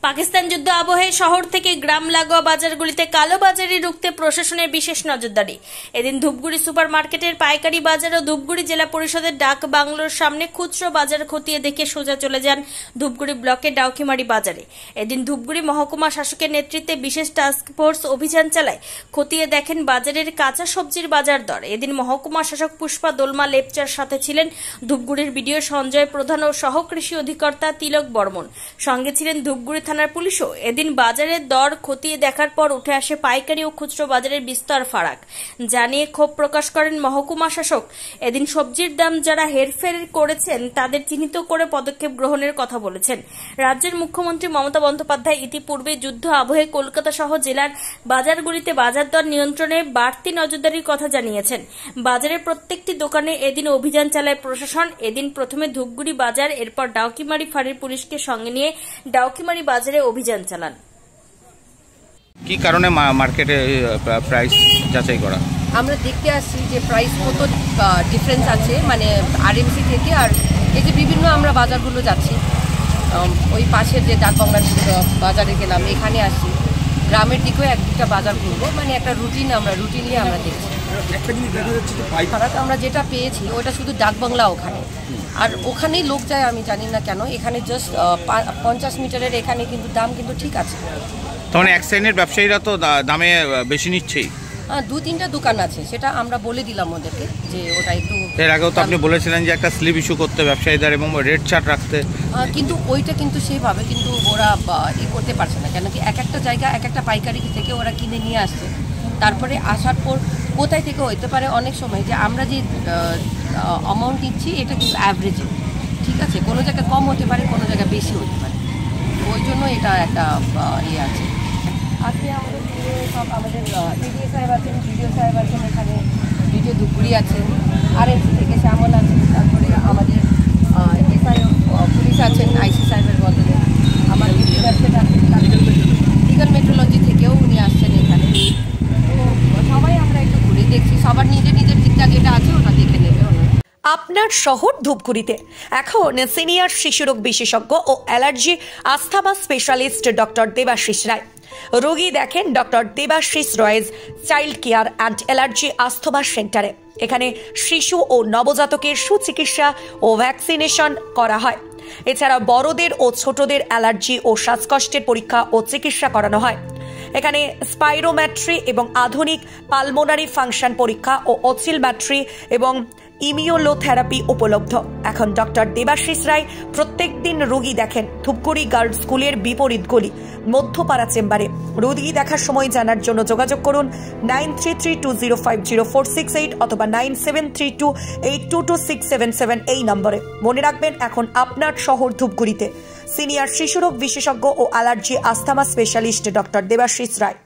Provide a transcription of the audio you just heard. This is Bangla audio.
পাকিস্তান যুদ্ধ আবহে শহর থেকে গ্রাম লাগোয়া বাজারগুলিতে কালোবাজারি রুখতে প্রশাসনের বিশেষ নজরদারি। এদিন ধূপগুড়ি সুপার মার্কেটের পাইকারি বাজার ও ধূপগুড়ি জেলা পরিষদের ডাক বাংলোর সামনে খুচরো বাজার খতিয়ে দেখে সোজা চলে যান ধূপগুড়ি ব্লকের ডাউকিমারি বাজারে। এদিন ধূপগুড়ি মহকুমা শাসকের নেতৃত্বে বিশেষ টাস্ক ফোর্স অভিযান চালায় খতিয়ে দেখেন বাজারের কাঁচা সবজির বাজার দর। এদিন মহকুমা শাসক পুষ্পা দোলমা লেপচার সাথে ছিলেন ধূপগুড়ির বিডিও সঞ্জয় প্রধান ও সহ কৃষি অধিকর্তা তিলক বর্মন, সঙ্গে ছিলেন ধূপগুড়ি থানার পুলিশও। এদিন বাজারের দর খতিয়ে দেখার পর উঠে আসে পাইকারি ও খুচরো বাজারের বিস্তর ফারাক, জানিয়ে ক্ষোভ প্রকাশ করেন মহকুমা শাসক। এদিন সবজির দাম যারা হেরফের করেছেন তাদের চিহ্নিত করে পদক্ষেপ গ্রহণের কথা বলেছেন। রাজ্যের মুখ্যমন্ত্রী মমতা বন্দ্যোপাধ্যায় ইতিপূর্বে যুদ্ধ আবহে কলকাতা সহ জেলার বাজারগুলিতে বাজার দর নিয়ন্ত্রণে বাড়তি নজরদারির কথা জানিয়েছেন। বাজারের প্রত্যেকটি দোকানে এদিন অভিযান চালায় প্রশাসন। এদিন প্রথমে ধূপগুড়ি বাজার, এরপর ডাউকিমারি ফাঁড়ির পুলিশকে সঙ্গে নিয়ে ডাউকিমারি বাজারে অভিযান চালান। কি কারণে মার্কেটে প্রাইস যাচাই করা? আমরা দেখতে আসছি যে প্রাইস কত ডিফারেন্স আছে, মানে আরএমসি থেকে আর এই যে বিভিন্ন আমরা বাজারগুলো যাচ্ছি, ওই পাশের যে ডাকবাংলার বাজারে গেলাম, এখানে আসছি, গ্রামের দিকেও এক দুটা বাজার ঘুরবো, মানে একটা রুটিনলি আমরা দেখছি। ফারাক আমরা যেটা পেয়েছি ওটা শুধু ডাকবাংলা ওখানে, আর ওখানেই লোক যায় আমি জানি না কেন। এখানে জাস্ট 50 মিটারের এখানে কিন্তু দাম কিন্তু ঠিক আছে। তখন এক শ্রেণীর ব্যবসায়ীরা তো দামে বেশি নিচ্ছেই। 2-3টা দোকান আছে, সেটা আমরা বলে দিলাম ওদেরকে যে ওটা একটু। এর আগেও তো আপনি বলেছিলেন যে একটা স্লিপ ইস্যু করতে ব্যবসায়ীদের এবং রেট চার্ট রাখতে, কিন্তু ওইটা কিন্তু সেইভাবে কিন্তু ওরা করতে পারছে না, কেন কি এক একটা জায়গা এক একটা পাইকারি থেকে ওরা কিনে নিয়ে আসছে। তারপরে আসার পর কোথায় থেকে হইতে পারে অনেক সময় যে আমরা যে অ্যামাউন্ট দিচ্ছি এটা কিন্তু অ্যাভারেজে, ঠিক আছে, কোনো জায়গায় কম হতে পারে, কোনো জায়গায় বেশি হতে পারে। ওই জন্য এটা একটা ইয়ে আছে। আজকে আমাদের সব আমাদের এডিও সাহেব আছেন, বিডিও সাহেব আছেন, এখানে বিডিও ধূপগুড়ি আছেন, আরএমসি থেকে শ্যামল আছেন, তারপরে আমাদের এসআই পুলিশ আছেন আইসি সাহেবের বদলে, আমার বিডিও আছেন, লিগাল মেট্রোলজি থেকেও উনি আসছেন এখানে। তো সবাই আমরা একটু ঘুরে দেখছি, সবার নিজের নিজের দিকটা যেটা আছে ওটা দেখে নেবে। আপনার শহর ধূপগুড়িতে এখন সিনিয়র শিশুরোগ বিশেষজ্ঞ ও allergy asthma specialist doctor Debashis Roy. রোগী দেখেন doctor Debashis Roy's child care and allergy asthma সেন্টারে। এখানে শিশু ও নবজাতকের সুচিকিৎসা ও ভ্যাকসিনেশন করা হয়। এছাড়া বড়দের ও ছোটদের অ্যালার্জি ও শ্বাসকষ্টের পরীক্ষা ও চিকিৎসা করানো হয়। এখানে স্পাইরোমেট্রি এবং আধুনিক পালমোনারি ফাংশন পরীক্ষা ও অসিলমেট্রি এবং ইমিউনোথেরাপি উপলব্ধ। এখন ডক্টর দেবাশিস রায় প্রত্যেক দিন রোগী দেখেন ধূপগুড়ি গার্লস স্কুলের বিপরীত গলি মধ্যপাড়া চেম্বারে। রোগী দেখার সময় জানার জন্য যোগাযোগ করুন 9332050468 অথবা 9732822677 এই নম্বরে। মনে রাখবেন, এখন আপনার শহর ধূপগুড়িতে সিনিয়র শিশুরোগ বিশেষজ্ঞ ও allergy asthma specialist doctor Debashis রায়।